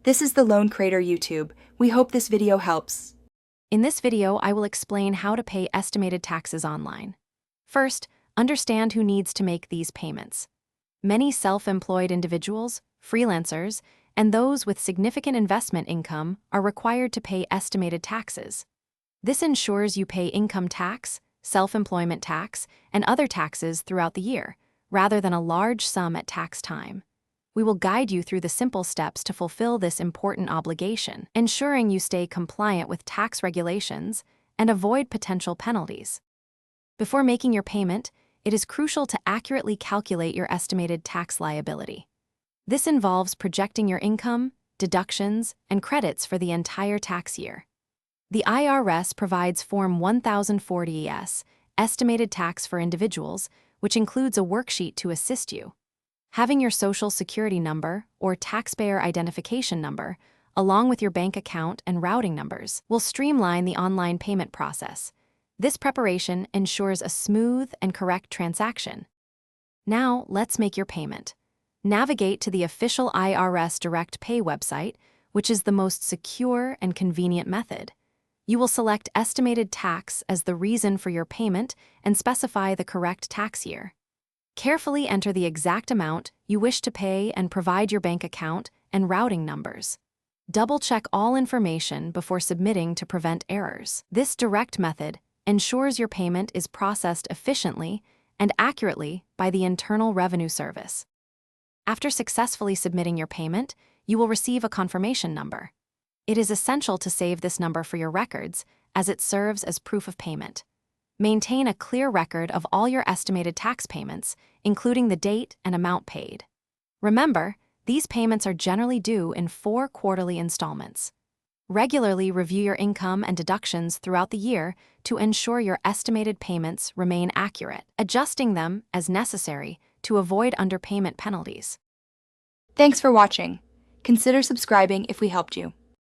This is the Loan Creator YouTube. We hope this video helps. In this video, I will explain how to pay estimated taxes online. First, understand who needs to make these payments. Many self-employed individuals, freelancers, and those with significant investment income are required to pay estimated taxes. This ensures you pay income tax, self-employment tax, and other taxes throughout the year, rather than a large sum at tax time. We will guide you through the simple steps to fulfill this important obligation, ensuring you stay compliant with tax regulations and avoid potential penalties. Before making your payment, it is crucial to accurately calculate your estimated tax liability. This involves projecting your income, deductions, and credits for the entire tax year. The IRS provides Form 1040-S, Estimated Tax for Individuals, which includes a worksheet to assist you. Having your Social Security number or taxpayer identification number, along with your bank account and routing numbers, will streamline the online payment process. This preparation ensures a smooth and correct transaction. Now, let's make your payment. Navigate to the official IRS Direct Pay website, which is the most secure and convenient method. You will select Estimated Tax as the reason for your payment and specify the correct tax year. Carefully enter the exact amount you wish to pay and provide your bank account and routing numbers. Double-check all information before submitting to prevent errors. This direct method ensures your payment is processed efficiently and accurately by the Internal Revenue Service. After successfully submitting your payment, you will receive a confirmation number. It is essential to save this number for your records, as it serves as proof of payment. Maintain a clear record of all your estimated tax payments, including the date and amount paid. Remember, these payments are generally due in 4 quarterly installments. Regularly review your income and deductions throughout the year to ensure your estimated payments remain accurate, adjusting them as necessary to avoid underpayment penalties. Thanks for watching. Consider subscribing if we helped you.